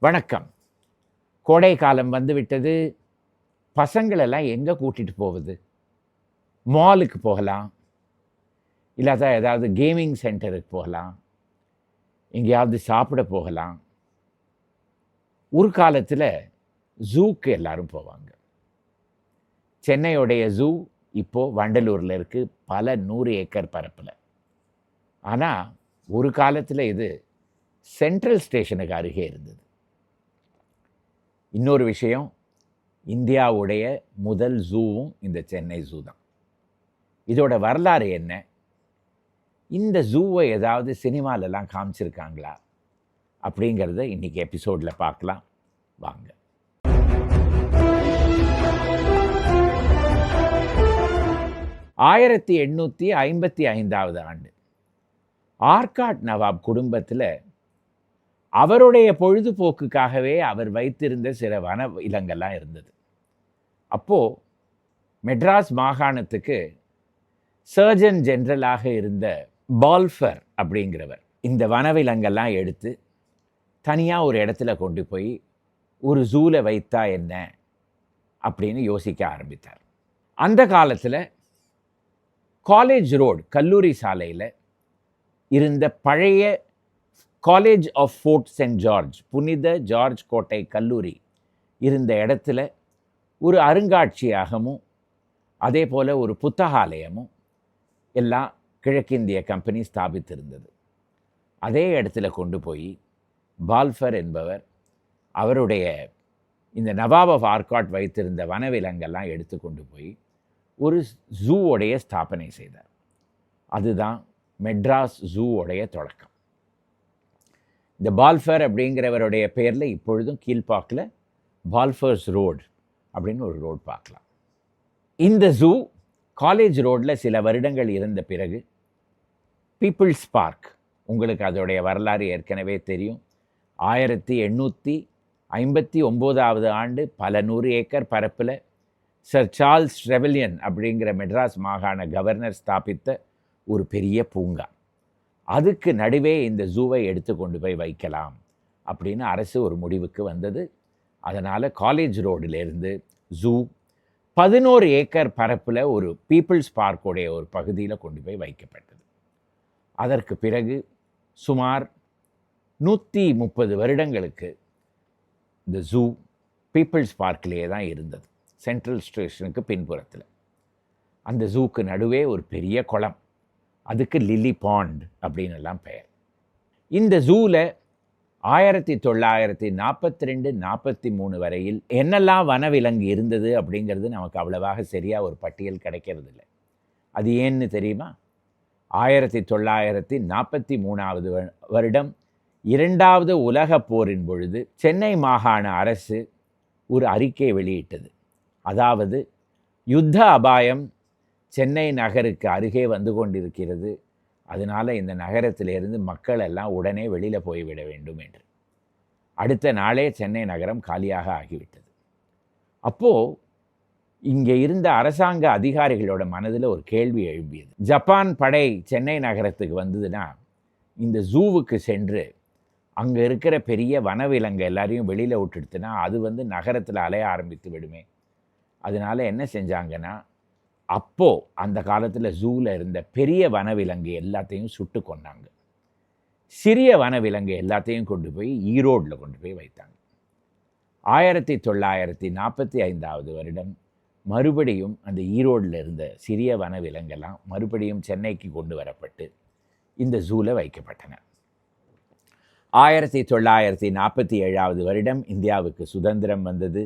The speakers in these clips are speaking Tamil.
வணக்கம். கோடை காலம் வந்துவிட்டது. பசங்களெல்லாம் எங்கே கூட்டிட்டு போவது? மாலுக்கு போகலாம். இல்லாட்டா ஏதாவது கேமிங் சென்டருக்கு போகலாம். எங்கேயாவது சாப்பிட போகலாம். ஒரு காலத்தில் ஜூக்கு எல்லாரும் போவாங்க. சென்னையுடைய ஜூ இப்போது வண்டலூரில் இருக்குது, பல 100 ஏக்கர் பரப்பில். ஆனால் ஒரு காலத்தில் இது சென்ட்ரல் ஸ்டேஷனுக்கு அருகே இருந்தது. இன்னொரு விஷயம், இந்தியாவுடைய முதல் ஜூவும் இந்த சென்னை ஜூ தான். இதோட வரலாறு என்ன? இந்த ஜூவை ஏதாவது சினிமாலெல்லாம் காமிச்சிருக்காங்களா? அப்படிங்கிறத இன்றைக்கி எபிசோடில் பார்க்கலாம் வாங்க. ஆயிரத்தி 1855 ஆண்டு ஆர்காட் நவாப் குடும்பத்தில் அவருடைய பொழுதுபோக்குக்காகவே அவர் வைத்திருந்த சில வன விலங்கெல்லாம் இருந்தது. அப்போது மெட்ராஸ் மாகாணத்துக்கு சர்ஜன் ஜெனரலாக இருந்த பால்ஃபர் அப்படிங்கிறவர் இந்த வனவிலங்கெல்லாம் எடுத்து தனியாக ஒரு இடத்துல கொண்டு போய் ஒரு ஜூவில் வைத்தா என்ன அப்படின்னு யோசிக்க ஆரம்பித்தார். அந்த காலத்தில் காலேஜ் ரோடு, கல்லூரி சாலையில் இருந்த பழைய college of Fort saint George, புனித ஜார்ஜ் கோட்டை கல்லூரி இருந்த இடத்துல ஒரு அருங்காட்சியகமும் அதே போல் ஒரு புத்தகாலயமும் எல்லாம் கிழக்கிந்திய கம்பெனி ஸ்தாபித்திருந்தது. அதே இடத்துல கொண்டு போய் பால்ஃபர் என்பவர் அவருடைய இந்த நவாப் ஆஃப் ஆர்காட் வைத்திருந்த வனவிலங்கெல்லாம் எடுத்து கொண்டு போய் ஒரு ஜூவோடைய ஸ்தாபனை செய்தார். அதுதான் மெட்ராஸ் ஜூவோடைய தொடக்கம். இந்த பால்ஃபர் அப்படிங்கிறவருடைய பேரில் இப்பொழுதும் கீழ்பாக்கில் பால்ஃபர்ஸ் ரோடு அப்படின்னு ஒரு ரோடு பார்க்கலாம். இந்த ஜூ காலேஜ் ரோடில் சில வருடங்கள் இருந்த பிறகு பீப்புள்ஸ் பார்க், உங்களுக்கு அதோடைய வரலாறு ஏற்கனவே தெரியும். 1859 ஆண்டு பல 100 ஏக்கர் பரப்பில் சர் சார்ல்ஸ் ட்ரெவலியன் அப்படிங்கிற மெட்ராஸ் மாகாண கவர்னர் ஸ்தாபித்த ஒரு பெரிய பூங்கா. அதுக்கு நடுவே இந்த ஜூவை எடுத்து கொண்டு போய் வைக்கலாம் அப்படின்னு அரசு ஒரு முடிவுக்கு வந்தது. அதனால் காலேஜ் ரோடிலேருந்து ஜூ 11 ஏக்கர் பரப்பில் ஒரு பீப்புள்ஸ் பார்க்குடைய ஒரு பகுதியில் கொண்டு போய் வைக்கப்பட்டது. அதற்கு பிறகு சுமார் 130 வருடங்களுக்கு இந்த ஜூ பீப்புள்ஸ் பார்க்கிலேயே தான் இருந்தது, சென்ட்ரல் ஸ்டேஷனுக்கு பின்புறத்தில். அந்த ஜூக்கு நடுவே ஒரு பெரிய குளம், அதுக்கு லில்லி பாண்ட் அப்படின்னு எல்லாம் பெயர். இந்த ஜூவில் 1942-43 வரையில் என்னெல்லாம் வனவிலங்கு இருந்தது அப்படிங்கிறது நமக்கு அவ்வளவாக சரியாக ஒரு பட்டியல் கிடைக்கிறது இல்லை. அது ஏன்னு தெரியுமா? 1943 வருடம் 2வது உலகப் போரின் பொழுது சென்னை மாகாண அரசு ஒரு அறிக்கை வெளியிட்டது. அதாவது யுத்த அபாயம் சென்னை நகருக்கு அருகே வந்து கொண்டிருக்கிறது, அதனால் இந்த நகரத்திலிருந்து மக்கள் எல்லாம் உடனே வெளியில் போய்விட வேண்டும் என்று. அடுத்த நாளே சென்னை நகரம் காலியாக ஆகிவிட்டது. அப்போது இங்கே இருந்த அரசாங்க அதிகாரிகளோட மனதில் ஒரு கேள்வி எழும்பியது. ஜப்பான் படை சென்னை நகரத்துக்கு வந்ததுன்னா இந்த ஜூவுக்கு சென்று அங்கே இருக்கிற பெரிய வனவிலங்கு எல்லாரையும் வெளியில் விட்டுடுத்துனா அது நகரத்தில் அலைய ஆரம்பித்து விடுமே. அதனால் என்ன செஞ்சாங்கன்னா, அப்போது அந்த காலத்தில் ஜூவில் இருந்த பெரிய வனவிலங்கு எல்லாத்தையும் சுட்டு கொண்டாங்க. சிறிய வனவிலங்கு எல்லாத்தையும் கொண்டு போய் ஈரோடில் கொண்டு போய் வைத்தாங்க. 1945 வருடம் மறுபடியும் அந்த ஈரோடில் இருந்த சிறிய வனவிலங்கெல்லாம் மறுபடியும் சென்னைக்கு கொண்டு வரப்பட்டு இந்த ஜூவில் வைக்கப்பட்டன. 1947 வருடம் இந்தியாவுக்கு சுதந்திரம் வந்தது.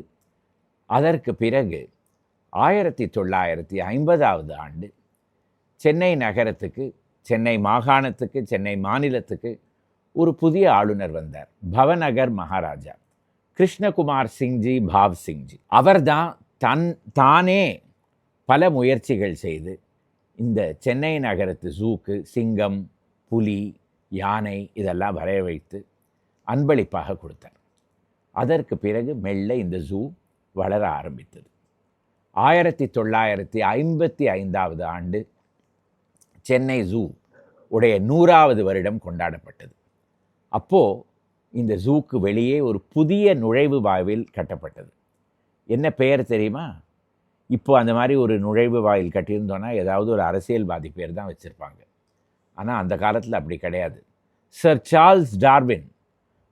அதற்கு பிறகு 1950 ஆண்டு சென்னை நகரத்துக்கு, சென்னை மாகாணத்துக்கு, சென்னை மாநிலத்துக்கு ஒரு புதிய ஆளுநர் வந்தார். பவநகர் மகாராஜா கிருஷ்ணகுமார் சிங்ஜி பாவ் சிங்ஜி. அவர்தான் தானே பல முயற்சிகள் செய்து இந்த சென்னை நகரத்து ஜூக்கு சிங்கம், புலி, யானை இதெல்லாம் வரைய வைத்து அன்பளிப்பாக கொடுத்தார். அதற்கு பிறகு மெல்ல இந்த ஜூ வளர ஆரம்பித்தது. 1955 ஆண்டு சென்னை ஜூ உடைய 100வது வருடம் கொண்டாடப்பட்டது. அப்போது இந்த ஜூக்கு வெளியே ஒரு புதிய நுழைவு வாயில் கட்டப்பட்டது. என்ன பெயர் தெரியுமா? இப்போ அந்த மாதிரி ஒரு நுழைவு வாயில் கட்டியிருந்தோன்னா ஏதாவது ஒரு அரசியல்வாதி பேர் தான் வச்சுருப்பாங்க. ஆனால் அந்த காலத்தில் அப்படி கிடையாது. Sir Charles Darwin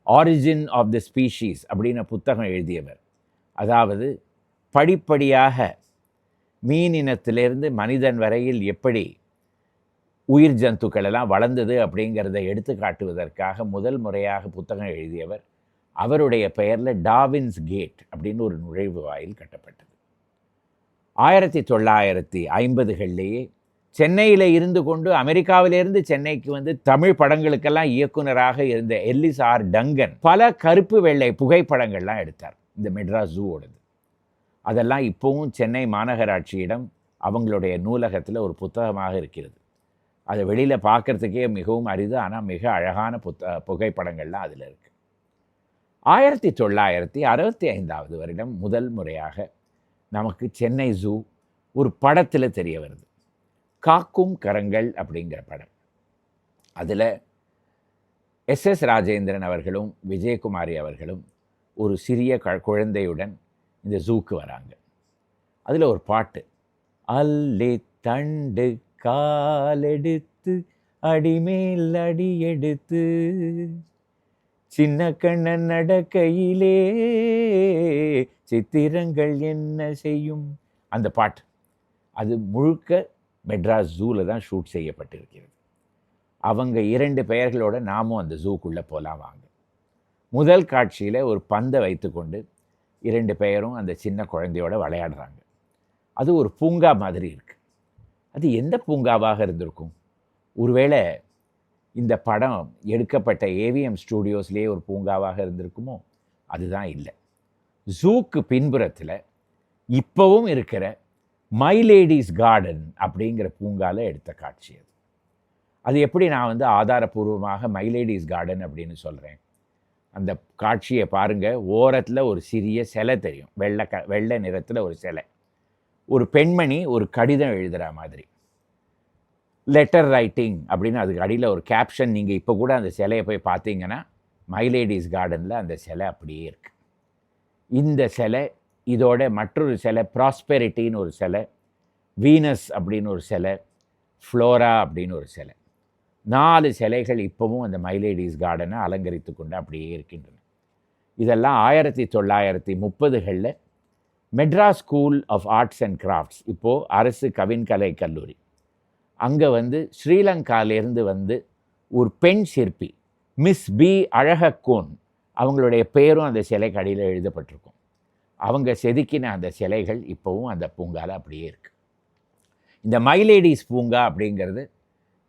origin of the species அப்படின்னு புத்தகம் எழுதியவர். அதாவது படிப்படியாக மீன் இனத்திலிருந்து மனிதன் வரையில் எப்படி உயிர் ஜந்துக்கள் எல்லாம் வளர்ந்தது அப்படிங்கிறத எடுத்து காட்டுவதற்காக முதல் முறையாக புத்தகம் எழுதியவர். அவருடைய பெயரில் டார்வின்ஸ் கேட் அப்படின்னு ஒரு நுழைவு வாயில் கட்டப்பட்டது. 1950களிலேயே சென்னையில் இருந்து கொண்டு அமெரிக்காவிலிருந்து சென்னைக்கு வந்து தமிழ் படங்களுக்கெல்லாம் இயக்குனராக இருந்த எல்லிஸ் ஆர் டங்கன் பல கருப்பு வெள்ளை புகைப்படங்கள்லாம் எடுத்தார் இந்த மெட்ராஸ் ஜூவோடது. அதெல்லாம் இப்போவும் சென்னை மாநகராட்சியிடம் அவங்களுடைய நூலகத்தில் ஒரு புத்தகமாக இருக்கிறது. அதை வெளியில் பார்க்குறதுக்கே மிகவும் அரிது, ஆனால் மிக அழகான புகைப்படங்கள்லாம் அதில் இருக்குது. 1965 வருடம் முதல் முறையாக நமக்கு சென்னை ஜூ ஒரு படத்தில் தெரிய வருது. காக்கும் கரங்கள் அப்படிங்கிற படம். அதில் எஸ்.எஸ். ராஜேந்திரன் அவர்களும் விஜயகுமாரி அவர்களும் ஒரு சிறிய குழந்தையுடன் இந்த ஜூக்கு வராங்க. அதில் ஒரு பாட்டு, அல்லி தண்டு காலெடுத்து அடிமேல் அடி எடுத்து சின்ன கண்ணன் நடக்கையிலே சித்திரங்கள் என்ன செய்யும், அந்த பாட்டு. அது முழுக்க மெட்ராஸ் ஜூவில் தான் ஷூட் செய்யப்பட்டிருக்கிறது. அவங்க 2 பெயர்களோடு நாமும் அந்த ஜூக்குள்ளே போகலாம் வாங்க. முதல் காட்சியில் ஒரு பந்தை வைத்துக்கொண்டு 2 பெயரும் அந்த சின்ன குழந்தையோட விளையாடுறாங்க. அது ஒரு பூங்கா மாதிரி இருக்குது. அது எந்த பூங்காவாக இருந்திருக்கும்? ஒருவேளை இந்த படம் எடுக்கப்பட்ட ஏவிஎம் ஸ்டூடியோஸ்லேயே ஒரு பூங்காவாக இருந்திருக்குமோ? அதுதான் இல்லை. ஜூக்கு பின்புறத்தில் இப்போவும் இருக்கிற மை லேடிஸ் கார்டன் அப்படிங்கிற பூங்காவில் எடுத்த காட்சி அது. அது எப்படி நான் வந்து ஆதாரபூர்வமாக மை லேடிஸ் கார்டன் அப்படின்னு சொல்கிறேன்? அந்த காட்சியை பாருங்கள். ஓரத்தில் ஒரு சிறிய சிலை தெரியும், வெள்ளை நிறத்தில் ஒரு சிலை. ஒரு பெண்மணி ஒரு கடிதம் எழுதுகிற மாதிரி, லெட்டர் ரைட்டிங் அப்படின்னு அதுக்கு அடியில் ஒரு கேப்ஷன். நீங்கள் இப்போ கூட அந்த சிலையை போய் பார்த்தீங்கன்னா மை லேடிஸ் கார்டனில் அந்த சிலை அப்படியே இருக்குது. இந்த சிலை இதோட மற்றொரு சிலை ப்ராஸ்பெரிட்டின்னு ஒரு சிலை, வீனஸ் அப்படின்னு ஒரு சிலை, ஃப்ளோரா அப்படின்னு ஒரு சிலை, 4 சிலைகள் இப்போவும் அந்த மை லேடிஸ் கார்டனை அலங்கரித்து கொண்டு அப்படியே இருக்கின்றன. இதெல்லாம் 1930களில் Madras school of arts and crafts, இப்போது அரசு கவின்கலை கல்லூரி, அங்கே வந்து ஸ்ரீலங்காவிலேருந்து வந்து ஒரு பெண் சிற்பி மிஸ் பி அழகக்கோன், அவங்களுடைய பேரும் அந்த சிலைக்கு அடியில் எழுதப்பட்டிருக்கும். அவங்க செதுக்கின அந்த சிலைகள் இப்போவும் அந்த பூங்காவில் அப்படியே இருக்குது. இந்த மை லேடிஸ் பூங்கா அப்படிங்கிறது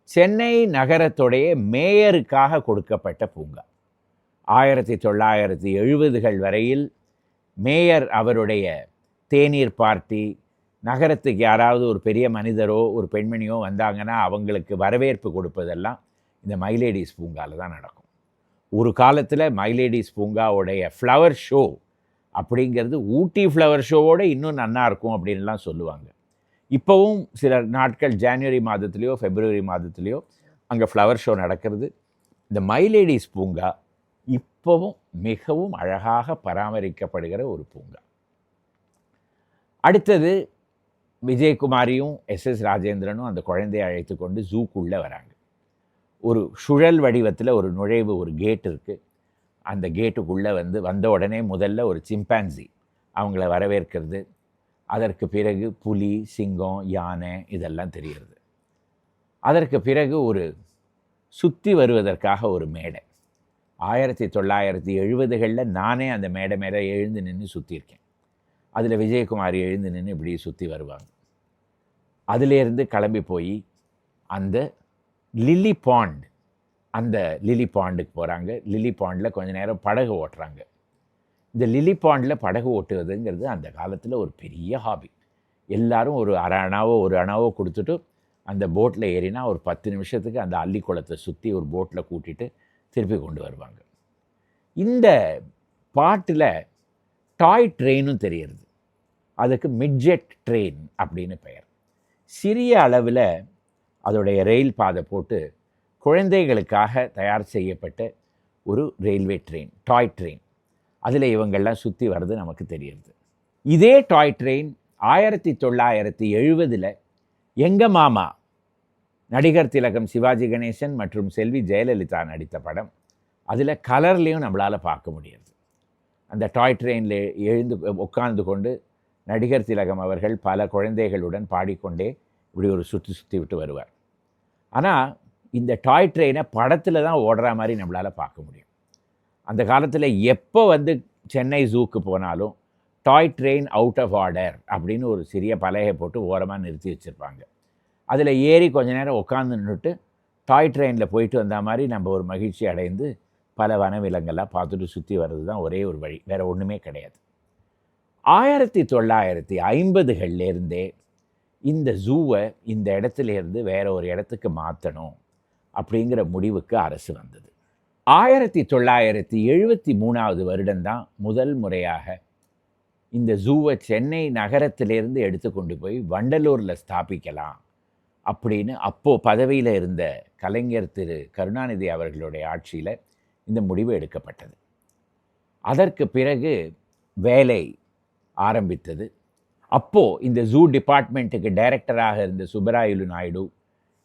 சென்னை நகரத்துடைய மேயருக்காக கொடுக்கப்பட்ட பூங்கா. 1970கள் வரையில் மேயர் அவருடைய தேநீர் பார்ட்டி, நகரத்துக்கு யாராவது ஒரு பெரிய மனிதரோ ஒரு பெண்மணியோ வந்தாங்கன்னா அவங்களுக்கு வரவேற்பு கொடுப்பதெல்லாம் இந்த மை லேடிஸ் பூங்காவில் தான் நடக்கும். ஒரு காலத்தில் மை லேடிஸ் பூங்காவுடைய ஃப்ளவர் ஷோ அப்படிங்கிறது ஊட்டி ஃப்ளவர் ஷோவோடு இன்னும் நன்னா இருக்கும் அப்படின்லாம் சொல்லுவாங்க. இப்போவும் சில நாட்கள் ஜனவரி மாதத்துலேயோ பிப்ரவரி மாதத்துலேயோ அங்கே ஃப்ளவர் ஷோ நடக்கிறது. இந்த மை லேடிஸ் பூங்கா இப்போவும் மிகவும் அழகாக பராமரிக்கப்படுகிற ஒரு பூங்கா. அடுத்தது விஜயகுமாரியும் எஸ்.எஸ். ராஜேந்திரனும் அந்த குழந்தையை அழைத்து கொண்டு ஜூக்குள்ளே வராங்க. ஒரு சுழல் வடிவத்தில் ஒரு நுழைவு, ஒரு கேட் இருக்குது. அந்த கேட்டுக்குள்ளே வந்த உடனே முதல்ல ஒரு சிம்பான்சி அவங்கள வரவேற்கிறது. அதற்கு பிறகு புலி, சிங்கம், யானை இதெல்லாம் தெரிகிறது. அதற்கு பிறகு ஒரு சுற்றி வருவதற்காக ஒரு மேடை. 1970களில் நானே அந்த மேடை மேலே எழுந்து நின்று சுற்றியிருக்கேன். அதில் விஜயகுமாரி எழுந்து நின்று இப்படி சுற்றி வருவாங்க. அதிலேருந்து கிளம்பி போய் அந்த லில்லி பாண்ட், அந்த லில்லி பாண்டுக்கு போகிறாங்க. லில்லி பாண்டில் கொஞ்ச நேரம் படகு ஓட்டுறாங்க. இந்த லில்லி பாண்டில் படகு ஓட்டுவதுங்கிறது அந்த காலத்தில் ஒரு பெரிய ஹாபி. எல்லாரும் ஒரு அரை அணாவோ ஒரு அணாவோ கொடுத்துட்டு அந்த போட்டில் ஏறினா ஒரு 10 நிமிஷத்துக்கு அந்த அள்ளிக்குளத்தை சுற்றி ஒரு போட்டில் கூட்டிகிட்டு திருப்பி கொண்டு வருவாங்க. இந்த பாட்டில் டாய் ட்ரெயினும் தெரியுது. அதுக்கு மிட்ஜெட் ட்ரெயின் அப்படின்னு பெயர். சிறிய அளவில் அதோடைய ரயில் பாதை போட்டு குழந்தைகளுக்காக தயார் செய்யப்பட்ட ஒரு ரயில்வே ட்ரெயின், டாய் ட்ரெயின். அதில் இவங்கள்லாம் சுற்றி வர்றது நமக்கு தெரியுது. இதே டாய் ட்ரெயின் 1970 எங்கள் மாமா நடிகர் திலகம் சிவாஜி கணேசன் மற்றும் செல்வி ஜெயலலிதா நடித்த படம். அதில் கலர்லேயும் நம்மளால் பார்க்க முடியாது. அந்த டாய் ட்ரெயினில் எழுந்து உட்கார்ந்து கொண்டு நடிகர் திலகம் அவர்கள் பல குழந்தைகளுடன் பாடிக்கொண்டே இப்படி ஒரு சுற்றி விட்டு வருவார். ஆனால் இந்த டாய் ட்ரெயினை படத்தில் தான் ஓடுற மாதிரி நம்மளால் பார்க்க முடியும். அந்த காலத்தில் எப்போ சென்னை ஜூக்கு போனாலும் toy train out of order அப்படின்னு ஒரு சிறிய பலகை போட்டு ஓரமாக நிறுத்தி வச்சுருப்பாங்க. அதில் ஏறி கொஞ்ச நேரம் உட்காந்து நின்றுட்டு டாய் ட்ரெயினில் போயிட்டு வந்த மாதிரி நம்ம ஒரு மகிழ்ச்சி அடைந்து பல வனவிலங்கெல்லாம் பார்த்துட்டு சுற்றி வர்றது தான் ஒரே ஒரு வழி, வேறு ஒன்றுமே கிடையாது. 1950களிலேருந்தே இந்த ஜூவை இந்த இடத்துலேருந்து வேற ஒரு இடத்துக்கு மாற்றணும் அப்படிங்கிற முடிவுக்கு அரசு வந்தது. 1973 வருடம்தான் முதல் முறையாக இந்த ஜூவை சென்னை நகரத்திலேருந்து எடுத்துக்கொண்டு போய் வண்டலூரில் ஸ்தாபிக்கலாம் அப்படின்னு அப்போது பதவியில் இருந்த கலைஞர் திரு கருணாநிதி அவர்களுடைய ஆட்சியில் இந்த முடிவு எடுக்கப்பட்டது. அதற்கு பிறகு வேலை ஆரம்பித்தது. அப்போது இந்த ஜூ டிபார்ட்மெண்ட்டுக்கு டைரக்டராக இருந்த சுப்பராயலு நாயுடு,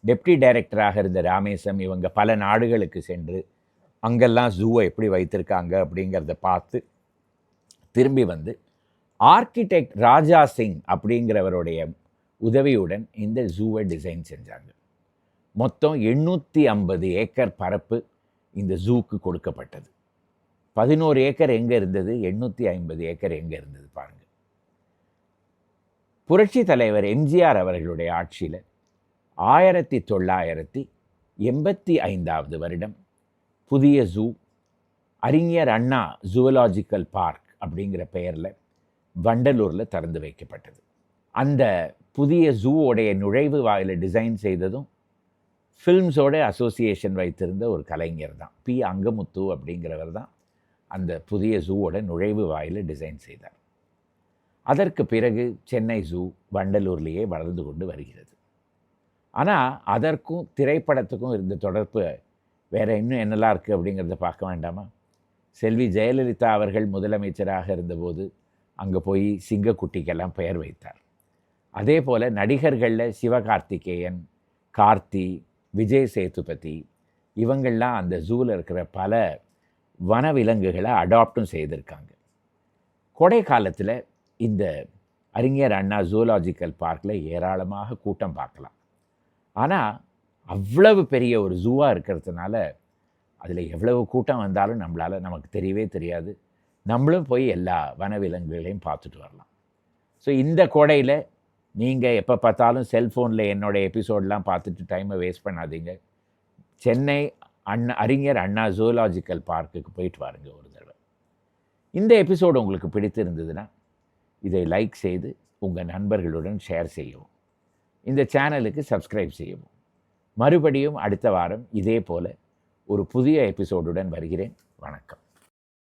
டெப்டி டைரக்டராக இருந்த ராமேசம், இவங்க பல நாடுகளுக்கு சென்று அங்கெல்லாம் ஜூவை எப்படி வைத்திருக்காங்க அப்படிங்கிறத பார்த்து திரும்பி வந்து ஆர்கிடெக்ட் ராஜா சிங் அப்படிங்கிறவருடைய உதவியுடன் இந்த ஜூவை டிசைன் செஞ்சாங்க. மொத்தம் 850 ஏக்கர் பரப்பு இந்த ஜூக்கு கொடுக்கப்பட்டது. 11 ஏக்கர் எங்கே இருந்தது, 850 ஏக்கர் எங்கே இருந்தது பாருங்கள். புரட்சி தலைவர் எம்ஜிஆர் அவர்களுடைய ஆட்சியில் 1985 வருடம் புதிய ஜூ அறிஞர் அண்ணா ஜூவலாஜிக்கல் பார்க் அப்படிங்கிற பெயரில் வண்டலூரில் திறந்து வைக்கப்பட்டது. அந்த புதிய ஜூவோடைய நுழைவு வாயிலை டிசைன் செய்ததும் ஃபில்ம்ஸோட அசோசியேஷன் வைத்திருந்த ஒரு கலைஞர் தான், பி அங்கமுத்து அப்படிங்கிறவர் தான் அந்த புதிய ஜூவோட நுழைவு வாயிலை டிசைன் செய்தார். அதற்கு பிறகு சென்னை ஜூ வண்டலூர்லேயே வளர்ந்து கொண்டு வருகிறது. ஆனால் அதற்கும் திரைப்படத்துக்கும் இருந்த தொடர்பு வேறு இன்னும் என்னெல்லாம் இருக்குது அப்படிங்கிறத பார்க்க வேண்டாமா? செல்வி ஜெயலலிதா அவர்கள் முதலமைச்சராக இருந்தபோது அங்கே போய் சிங்கக்குட்டிக்கெல்லாம் பெயர் வைத்தார். அதே போல் நடிகர்களில் சிவகார்த்திகேயன், கார்த்தி, விஜய் சேதுபதி இவங்கள்லாம் அந்த ஜூவில் இருக்கிற பல வனவிலங்குகளை அடாப்டும் செய்திருக்காங்க. கோடை காலத்தில் இந்த அறிஞர் அண்ணா ஜூலாஜிக்கல் பார்க்கில் ஏராளமாக கூட்டம் பார்க்கலாம். ஆனால் அவ்வளவு பெரிய ஒரு ஜூவாக இருக்கிறதுனால அதில் எவ்வளவு கூட்டம் வந்தாலும் நமக்கு தெரியவே தெரியாது. நம்மளும் போய் எல்லா வனவிலங்குகளையும் பார்த்துட்டு வரலாம். ஸோ இந்த கோடையில் நீங்கள் எப்போ பார்த்தாலும் செல்ஃபோனில் என்னோடய எபிசோடெலாம் பார்த்துட்டு டைமை வேஸ்ட் பண்ணாதீங்க. சென்னை அறிஞர் அண்ணா ஜூலாஜிக்கல் பார்க்குக்கு போயிட்டு வாருங்க ஒரு தடவை. இந்த எபிசோடு உங்களுக்கு பிடித்திருந்ததுன்னா இதை லைக் செய்து உங்கள் நண்பர்களுடன் ஷேர் செய்யவும், இந்த சேனலுக்கு சப்ஸ்கிரைப் செய்யவும். மறுபடியும் அடுத்த வாரம் இதே போல் ஒரு புதிய எபிசோடுடன் வருகிறேன். வணக்கம்.